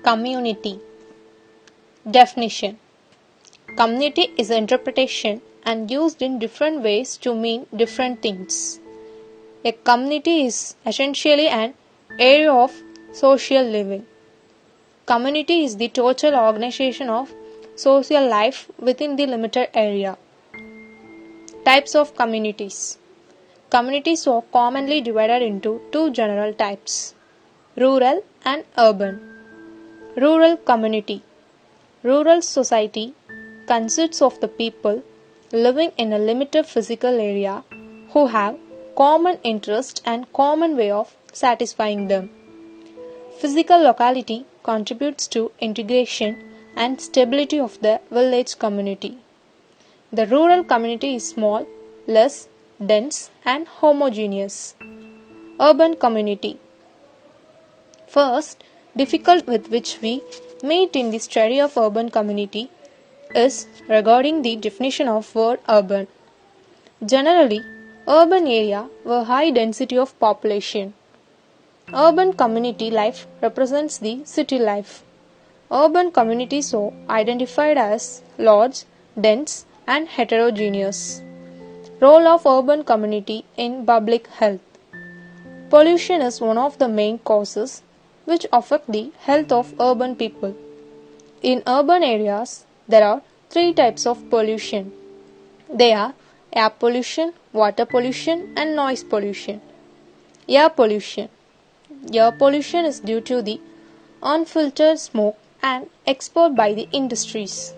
Community. Definition. Community is an interpretation and used in different ways to mean different things. A community is essentially an area of social living. Community is the total organization of social life within the limited area. Types of communities. Communities are commonly divided into two general types: rural and urban. Rural community. Rural society consists of the people living in a limited physical area who have common interest and common way of satisfying them. Physical locality contributes to integration and stability of the village community. The rural community is small, less dense and homogeneous. Urban community. First, difficult with which we meet in the study of urban community is regarding the definition of word urban. Generally, urban area were high density of population. Urban community life represents the city life. Urban communities are identified as large, dense and heterogeneous. Role of urban community in public health. Pollution is one of the main causes which affect the health of urban people. In urban areas, there are three types of pollution. They are air pollution, water pollution and noise pollution. Air pollution. Air pollution is due to the unfiltered smoke and export by the industries.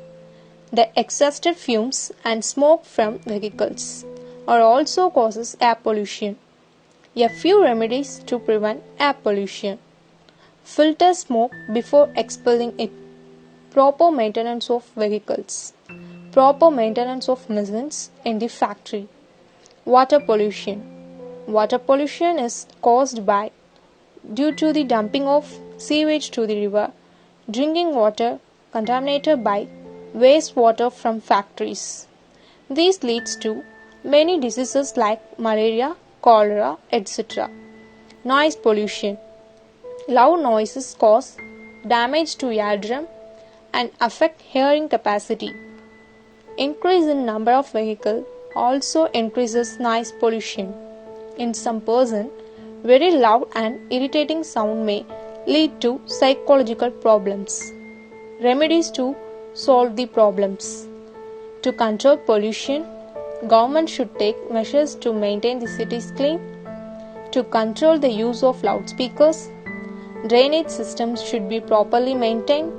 The exhausted fumes and smoke from vehicles are also causes air pollution. A few remedies to prevent air pollution. Filter smoke before expelling it. Proper maintenance of vehicles. Proper maintenance of machines in the factory. Water pollution. Water pollution is caused by due to the dumping of sewage to the river, drinking water contaminated by wastewater from factories. This leads to many diseases like malaria, cholera, etc. Noise pollution. Loud noises cause damage to eardrum and affect hearing capacity. Increase in number of vehicles also increases noise pollution. In some person, very loud and irritating sound may lead to psychological problems. Remedies to solve the problems. To control pollution, government should take measures to maintain the cities clean. To control the use of loudspeakers, drainage systems should be properly maintained.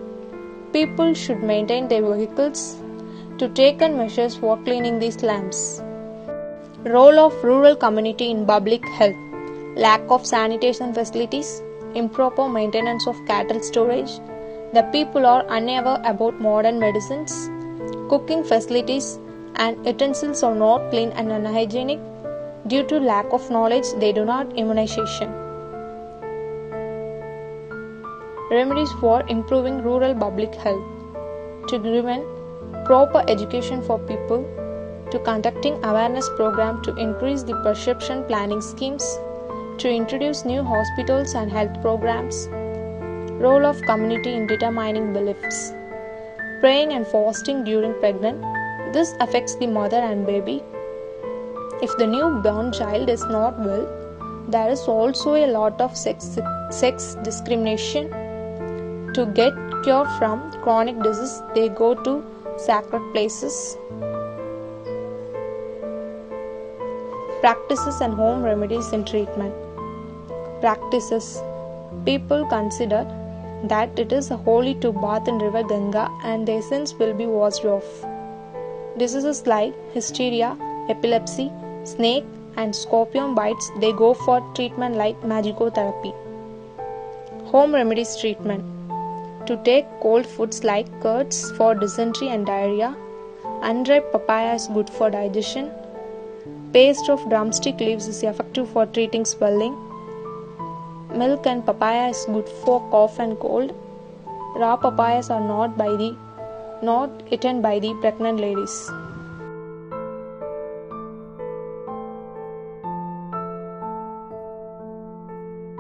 People should maintain their vehicles. To take measures for cleaning these lamps. Role of rural community in public health. Lack of sanitation facilities, improper maintenance of cattle storage. The people are unaware about modern medicines. Cooking facilities and utensils are not clean and unhygienic. Due to lack of knowledge, they do not immunization. Remedies for improving rural public health. To prevent proper education for people. To conducting awareness program to increase the perception planning schemes. To introduce new hospitals and health programs. Role of community in determining beliefs. Praying and fasting during pregnant. This affects the mother and baby. If the newborn child is not well, there is also a lot of sex discrimination. To get cure from chronic disease, they go to sacred places. Practices and home remedies in treatment. Practices. People consider that it is holy to bath in river Ganga and their sins will be washed off. Diseases like hysteria, epilepsy, snake and scorpion bites, they go for treatment like magicotherapy. Home remedies treatment. To take cold foods like curds for dysentery and diarrhea. Unripe papaya is good for digestion. Paste of drumstick leaves is effective for treating swelling. Milk and papaya is good for cough and cold. Raw papayas are not eaten by the pregnant ladies.